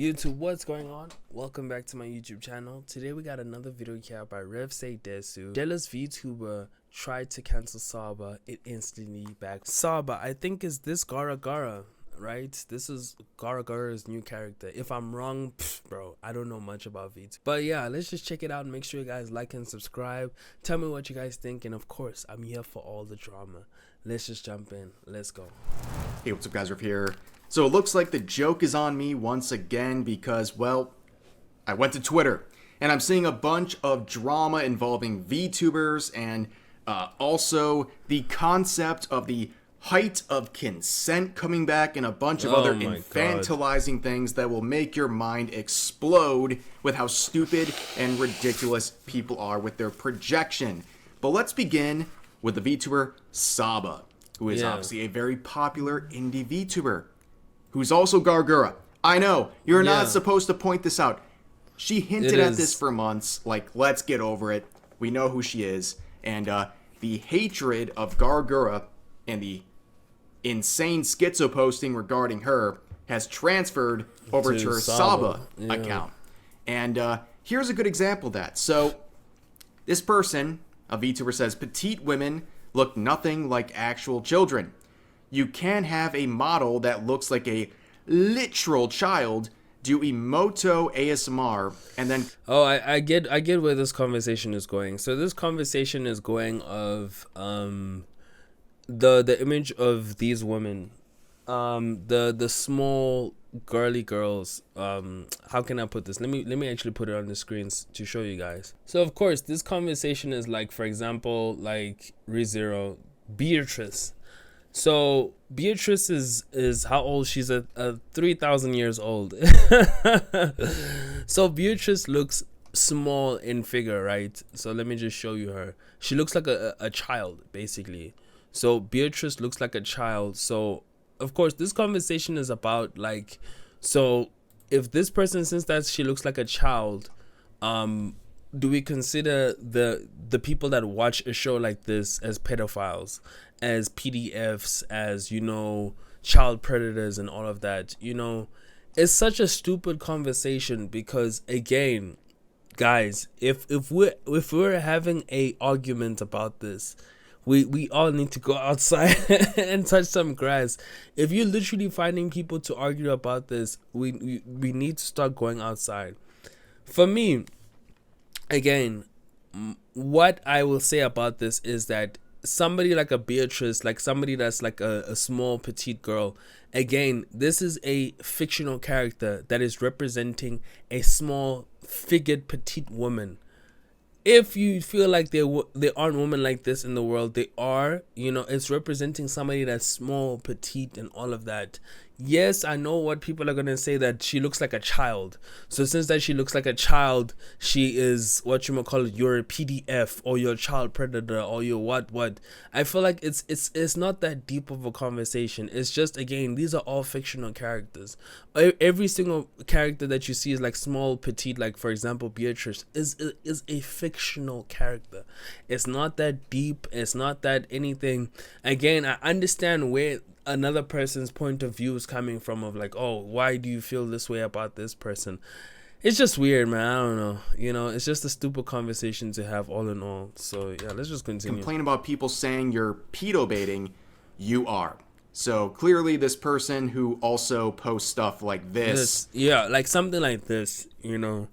YouTube, what's going on? Welcome back to my YouTube channel. Today we got another video here by desu. Jealous VTuber tried to cancel Saba, it instantly back. Saba, I think is this Gara, right? This is Gara's new character. If I'm wrong, bro, I don't know much about VTuber. But yeah, let's just check it out and make sure you guys like and subscribe. Tell me what you guys think, and of course, I'm here for all the drama. Let's just jump in. Let's go. Hey, what's up guys, Riff here. So it looks like the joke is on me once again because, well, I went to Twitter and I'm seeing a bunch of drama involving VTubers and also the concept of the height of consent coming back and a bunch of other infantilizing things that will make your mind explode with how stupid and ridiculous people are with their projection. But let's begin with the VTuber Saba, who is obviously a very popular indie VTuber, who's also Gargura. I know, you're not supposed to point this out. She hinted at this for months, like, let's get over it. We know who she is. And the hatred of Gargura and the insane schizo posting regarding her has transferred over to her Saba account. And here's a good example of that. So, this person, a VTuber, says, petite women look nothing like actual children. You can have a model that looks like a literal child do emoto ASMR and then I get where this conversation is going. So this conversation is going of the image of these women, the small girly girls. How can I put this? Let me actually put it on the screens to show you guys. So of course this conversation is like, for example, like ReZero, Beatrice. So Beatrice is how old? She's a 3,000 years old. So Beatrice looks small in figure, right? So let me just show you her. She looks like a child, basically. So Beatrice looks like a child. So of course this conversation is about, like, so if this person, since that she looks like a child, do we consider the people that watch a show like this as pedophiles, as PDFs, as, you know, child predators and all of that? You know, it's such a stupid conversation because, again, guys, if we're having a argument about this, we all need to go outside and touch some grass. If you're literally finding people to argue about this, we need to start going outside. For me, again, what I will say about this is that somebody like a Beatrice, like somebody that's like a small petite girl, again, this is a fictional character that is representing a small figured petite woman. If you feel like there aren't women like this in the world, they are. You know, it's representing somebody that's small, petite, and all of that. Yes, I know what people are gonna say, that she looks like a child. So since that she looks like a child, she is what you might call it, you're a PDF or you're a child predator or you're what. I feel like it's not that deep of a conversation. It's just, again, these are all fictional characters. Every single character that you see is like small, petite, like for example Beatrice is a fictional character. It's not that deep. It's not that anything. Again, I understand where another person's point of view is coming from, of like, oh, why do you feel this way about this person? It's just weird, man. I don't know. You know, it's just a stupid conversation to have all in all. So yeah, let's just continue. Complain about people saying you're pedo baiting, you are. So clearly this person who also posts stuff like this, yeah, like something like this, you know,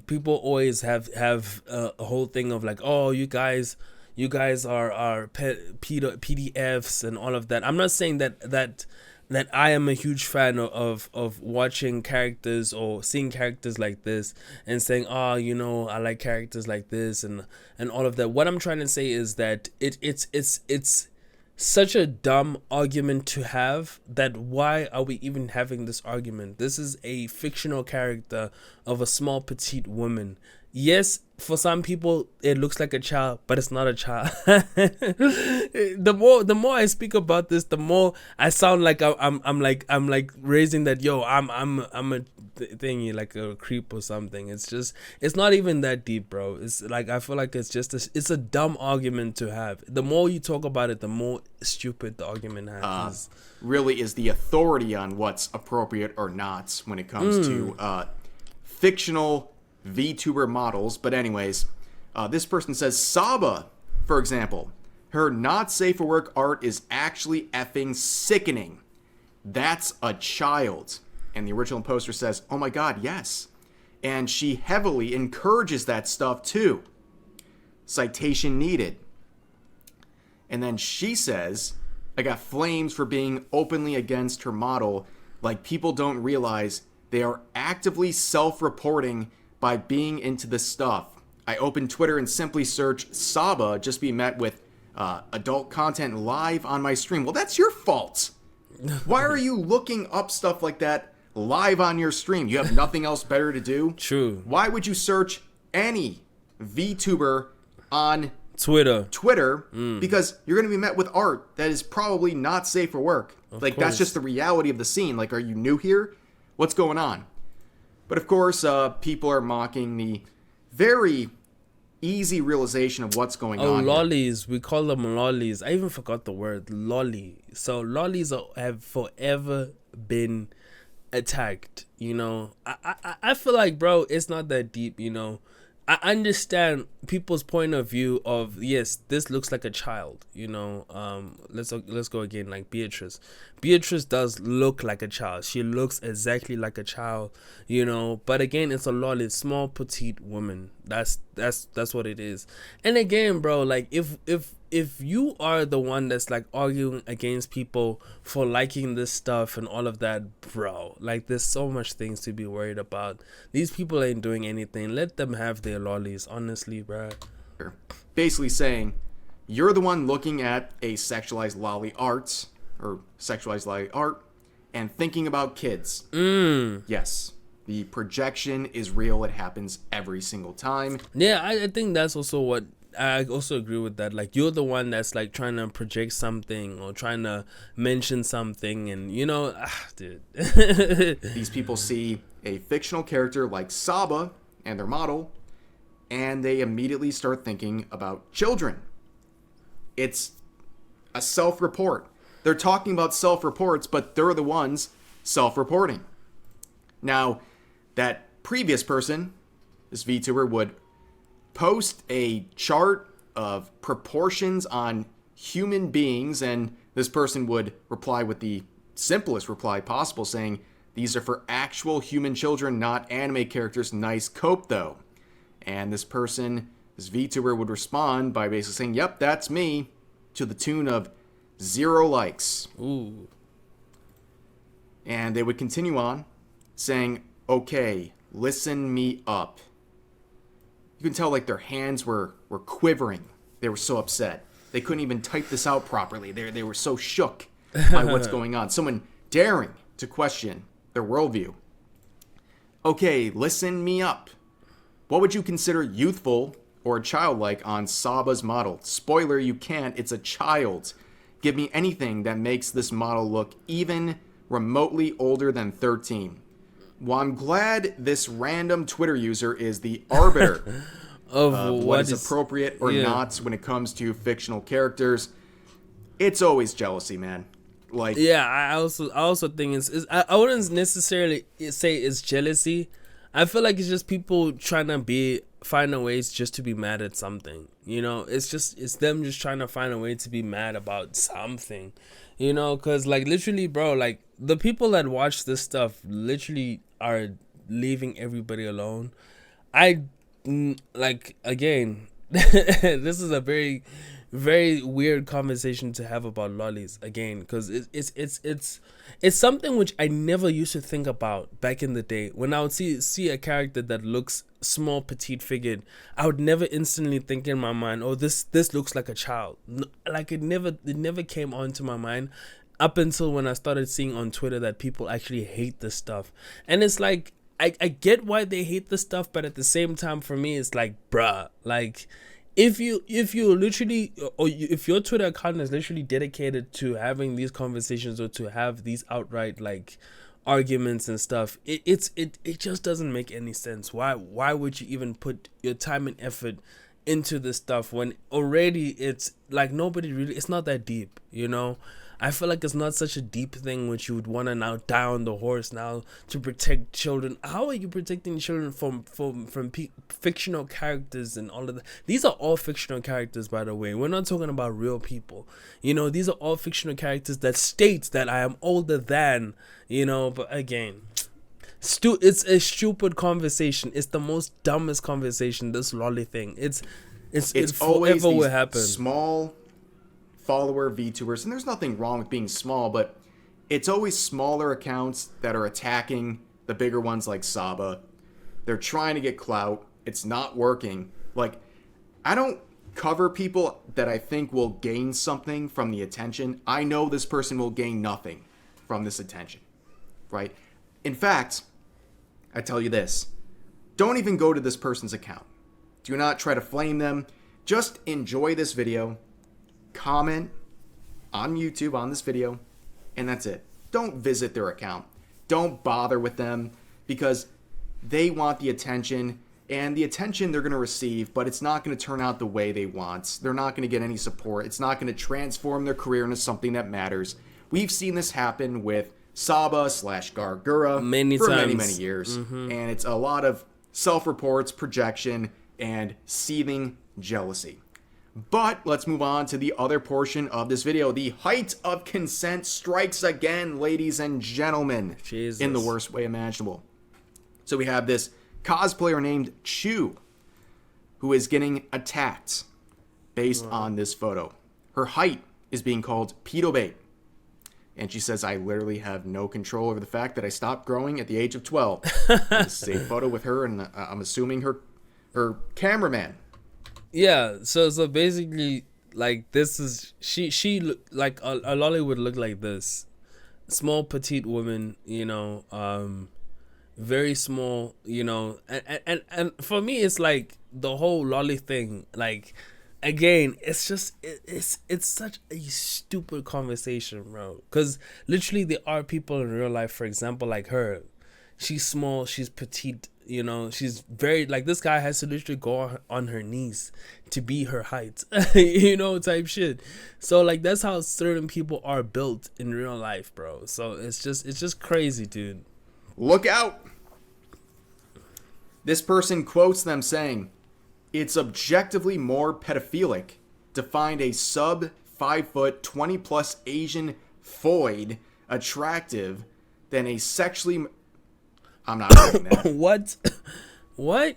people always have a whole thing of like, oh, you guys are PDFs and all of that. I'm not saying that I am a huge fan of watching characters or seeing characters like this and saying, oh, you know, I like characters like this and all of that. What I'm trying to say is that it's such a dumb argument to have, that why are we even having this argument? This is a fictional character of a small petite woman. Yes, for some people it looks like a child, but it's not a child. The more I speak about this, the more I sound like I'm like raising that, yo, I'm a thingy, like a creep or something. It's not even that deep, bro. It's like, I feel like it's a dumb argument to have. The more you talk about it, the more stupid the argument has. Really is the authority on what's appropriate or not when it comes to fictional VTuber models. But anyways, this person says Saba, for example, her not safe for work art is actually effing sickening. That's a child. And the original poster says, oh my god, yes. And she heavily encourages that stuff too. Citation needed. And then she says, I got flames for being openly against her model. Like, people don't realize they are actively self-reporting by being into this stuff. I open Twitter and simply search Saba, just be met with adult content live on my stream. Well, that's your fault. Why are you looking up stuff like that live on your stream? You have nothing else better to do? True. Why would you search any VTuber on Twitter? Because you're going to be met with art that is probably not safe for work. Like, that's just the reality of the scene. Like, are you new here? What's going on? But of course, people are mocking the very easy realization of what's going on. Oh, lollies. We call them lollies. I even forgot the word lolly. So lollies have forever been attacked, you know. I feel like, bro, it's not that deep, you know. I understand people's point of view of, yes, this looks like a child, you know. Let's go again, like Beatrice. Beatrice does look like a child. She looks exactly like a child, you know. But again, it's a lolly, small petite woman. That's what it is. And again, bro, like if you are the one that's like arguing against people for liking this stuff and all of that, bro, like there's so much things to be worried about. These people ain't doing anything. Let them have their lollies, honestly, bro. Basically saying, you're the one looking at a sexualized lolly art, or sexualized lolly art, and thinking about kids. Yes. The projection is real. It happens every single time. Yeah, I think that's also what I also agree with that. Like, you're the one that's like trying to project something or trying to mention something, and you know, dude. These people see a fictional character like Saba and their model, and they immediately start thinking about children. It's a self-report. They're talking about self-reports, but they're the ones self-reporting. Now, that previous person, this VTuber, would post a chart of proportions on human beings, and this person would reply with the simplest reply possible, saying, these are for actual human children, not anime characters. Nice cope, though. And this person, this VTuber, would respond by basically saying, yep, that's me, to the tune of 0 likes. Ooh. And they would continue on, saying, okay, listen me up. You can tell, like, their hands were quivering. They were so upset. They couldn't even type this out properly. They were so shook by what's going on. Someone daring to question their worldview. Okay, listen me up. What would you consider youthful or childlike on Saba's model? Spoiler, you can't. It's a child. Give me anything that makes this model look even remotely older than 13. Well, I'm glad this random Twitter user is the arbiter of what is appropriate or not when it comes to fictional characters. It's always jealousy, man. Like, yeah, I also think I wouldn't necessarily say it's jealousy. I feel like it's just people trying to find ways just to be mad at something. You know, it's them just trying to find a way to be mad about something. You know, because like literally, bro, like the people that watch this stuff literally are leaving everybody alone. Like, again, this is a very, very weird conversation to have about lollies again, because it's something which I never used to think about back in the day. When I would see a character that looks small, petite figured, I would never instantly think in my mind, oh, this looks like a child. Like, it never came onto my mind up until when I started seeing on Twitter that people actually hate this stuff. And it's like, I get why they hate this stuff, but at the same time, for me, it's like, bruh, like, if you literally, or if your Twitter account is literally dedicated to having these conversations or to have these outright like arguments and stuff. It just doesn't make any sense. Why would you even put your time and effort into this stuff when already it's like nobody really, it's not that deep, you know? I feel like it's not such a deep thing which you would want to now die on the horse now to protect children. How are you protecting children from fictional characters and all of that? These are all fictional characters, by the way. We're not talking about real people. You know, these are all fictional characters that states that I am older than, you know, but again, it's a stupid conversation. It's the most dumbest conversation, this lolly thing. It's always forever these will happen. small follower VTubers, and there's nothing wrong with being small, but it's always smaller accounts that are attacking the bigger ones like Saba. They're trying to get clout. It's not working. Like, I don't cover people that I think will gain something from the attention. I know this person will gain nothing from this attention, right? In fact, I tell you this, don't even go to this person's account. Do not try to flame them. Just enjoy this video, comment on YouTube on this video, and that's it. Don't visit their account. Don't bother with them because they want the attention, and the attention they're going to receive, but it's not going to turn out the way they want. They're not going to get any support. It's not going to transform their career into something that matters. We've seen this happen with Saba / Gargura for many years, and it's a lot of self-reports, projection, and seething jealousy. But let's move on to the other portion of this video. The height of consent strikes again, ladies and gentlemen, Jesus. In the worst way imaginable. So we have this cosplayer named Chu, who is getting attacked based on this photo. Her height is being called pedo bait. And she says, I literally have no control over the fact that I stopped growing at the age of 12. This is a photo with her, and I'm assuming her cameraman. Yeah, so basically, like, this is she like a lolly would look like this, small petite woman, you know, very small, you know, and for me it's like the whole lolly thing, like, again, it's just it's such a stupid conversation, bro, because literally there are people in real life, for example, like her, she's small, she's petite, you know, she's very, like, this guy has to literally go on her knees to be her height, you know, type shit. So, like, that's how certain people are built in real life, bro. So it's just crazy, dude. Look out. This person quotes them saying, it's objectively more pedophilic to find a sub 5 foot 20 plus Asian foid attractive than a sexually, I'm not reading that. What? What?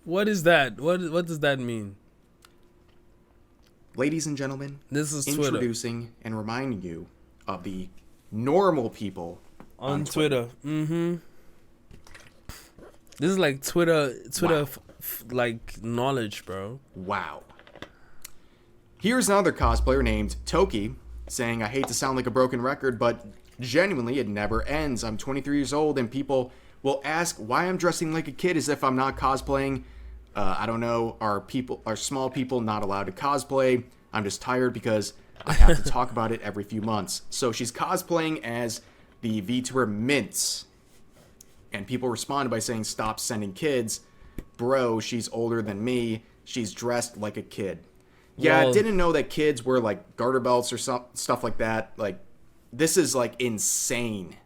What is that? What does that mean? Ladies and gentlemen, this is introducing Twitter. And reminding you of the normal people on Twitter. This is like Twitter wow. Like knowledge, bro. Wow. Here's another cosplayer named Toki saying, I hate to sound like a broken record, but genuinely, it never ends. I'm 23 years old, and people will ask why I'm dressing like a kid as if I'm not cosplaying. I don't know. Are small people not allowed to cosplay? I'm just tired because I have to talk about it every few months. So she's cosplaying as the VTuber Mints, and people responded by saying, stop sending kids. Bro, she's older than me. She's dressed like a kid. Yeah, I didn't know that kids wear, like, garter belts or stuff like that. Like, this is, like, insane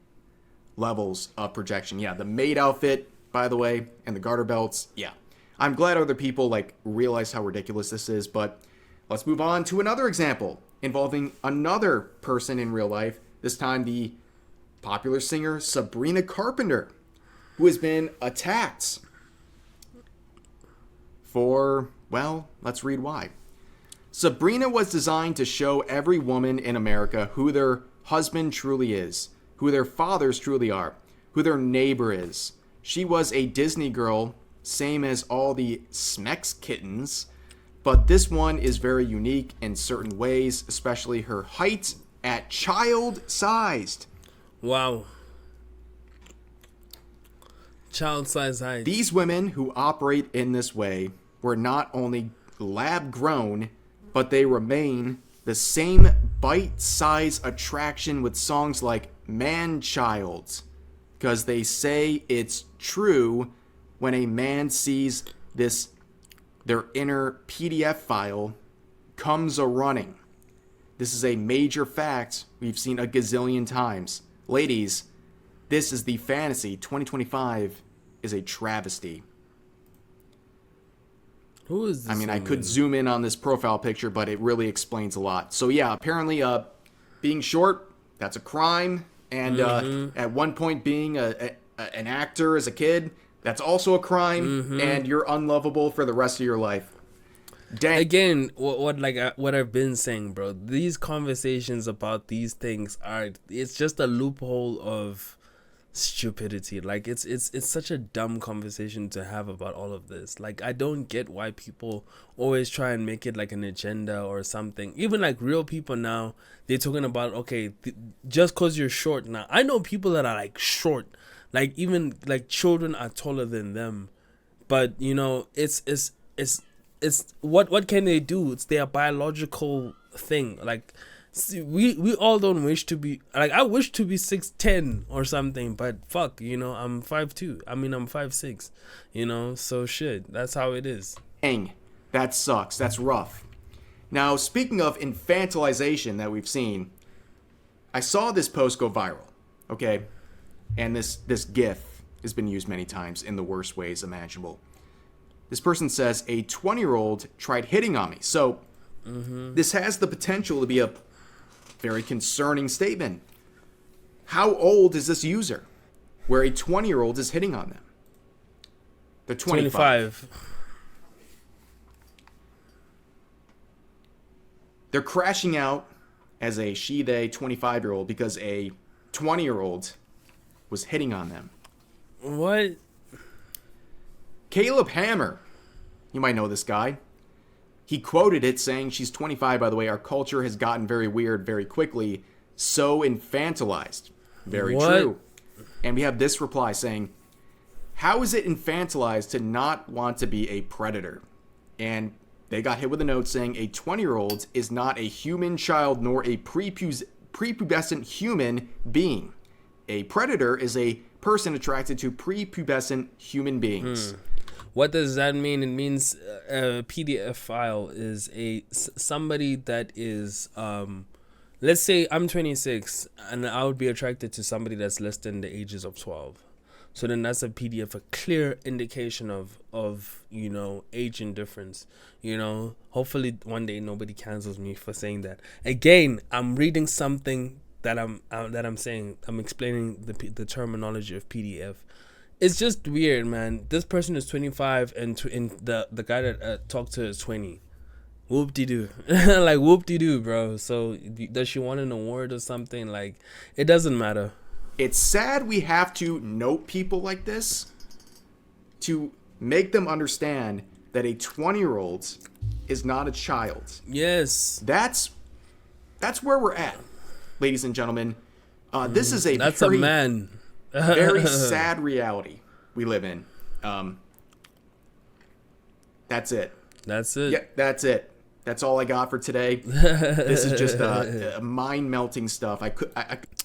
levels of projection. Yeah, the maid outfit, by the way, and the garter belts. Yeah. I'm glad other people, like, realize how ridiculous this is, but let's move on to another example involving another person in real life, this time the popular singer Sabrina Carpenter, who has been attacked for, well, let's read why. Sabrina was designed to show every woman in America who their husband truly is, who their fathers truly are, who their neighbor is. She was a Disney girl, same as all the Smex kittens, but this one is very unique in certain ways, especially her height at child-sized. Wow. Child-sized height. These women who operate in this way were not only lab-grown, but they remain the same bite-size attraction with songs like man-child, because they say it's true when a man sees their inner PDF file comes a-running. This is a major fact we've seen a gazillion times. Ladies, this is the fantasy. 2025 is a travesty. Who is this? I mean, I could zoom in on this profile picture, but it really explains a lot. So yeah, apparently being short, that's a crime. And at one point being an actor as a kid, that's also a crime. And you're unlovable for the rest of your life. Dang. Again, what I've been saying, bro. These conversations about these things it's just a loophole of stupidity. Like it's such a dumb conversation to have about all of this. Like I don't get why people always try and make it like an agenda or something. Even like real people now, they're talking about, okay, just cause you're short now. I know people that are like short, like even like children are taller than them, but you know it's what can they do? It's their biological thing. Like see, we all don't wish to be like, I wish to be 6'10" or something, but fuck, you know, I'm 5'2". I mean, I'm 5'6", you know, so shit, that's how it is. Dang, that sucks. That's rough. Now, speaking of infantilization that we've seen, I saw this post go viral, okay? And this GIF has been used many times in the worst ways imaginable. This person says, a 20-year-old tried hitting on me. So, this has the potential to be a very concerning statement. How old is this user where a 20-year-old is hitting on them? They're 25. They're crashing out as a she-they 25-year-old because a 20-year-old was hitting on them. What? Caleb Hammer, you might know this guy. He quoted it saying, she's 25, by the way, our culture has gotten very weird very quickly, so infantilized. Very true. And we have this reply saying, how is it infantilized to not want to be a predator? And they got hit with a note saying a 20-year-old is not a human child nor a prepubescent human being. A predator is a person attracted to prepubescent human beings. What does that mean? It means a PDF file is somebody that is, let's say I'm 26 and I would be attracted to somebody that's less than the ages of 12. So then that's a PDF, a clear indication of you know, age difference. You know, hopefully one day nobody cancels me for saying that. Again, I'm reading something that I'm saying. I'm explaining the terminology of PDF. It's just weird, man. This person is 25 and the guy that talked to her is 20. Whoop-de-doo. Like whoop-de-doo, bro. So does she want an award or something? Like, it doesn't matter. It's sad we have to note people like this to make them understand that a 20-year-old is not a child. Yes. That's where we're at, ladies and gentlemen. This is a man. very sad reality we live in. That's it. That's it. Yeah, that's it. That's all I got for today. This is just mind-melting stuff.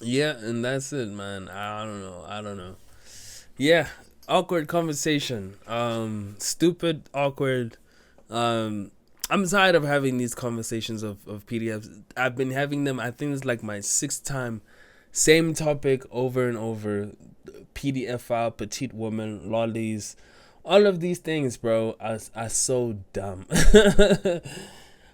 Yeah, and that's it, man. I don't know. Yeah, awkward conversation. Stupid, awkward. I'm tired of having these conversations of PDFs. I've been having them. I think it's like my 6th time. Same topic over and over. PDF file, petite woman, lollies. All of these things, bro, are so dumb.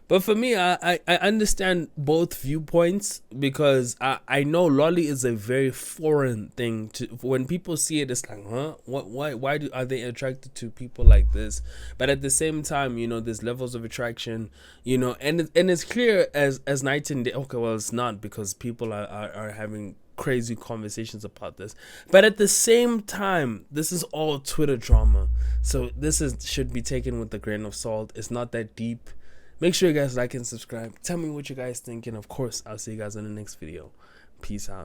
But for me, I understand both viewpoints because I know lolly is a very foreign thing. When people see it, it's like, huh? Why are they attracted to people like this? But at the same time, you know, there's levels of attraction, you know, and it's clear as night and day. Okay, well, it's not because people are having crazy conversations about this, but at the same time, this is all Twitter drama, so should be taken with a grain of salt. It's not that deep. Make sure you guys like and subscribe. Tell me what you guys think, and of course I'll see you guys in the next video. Peace out.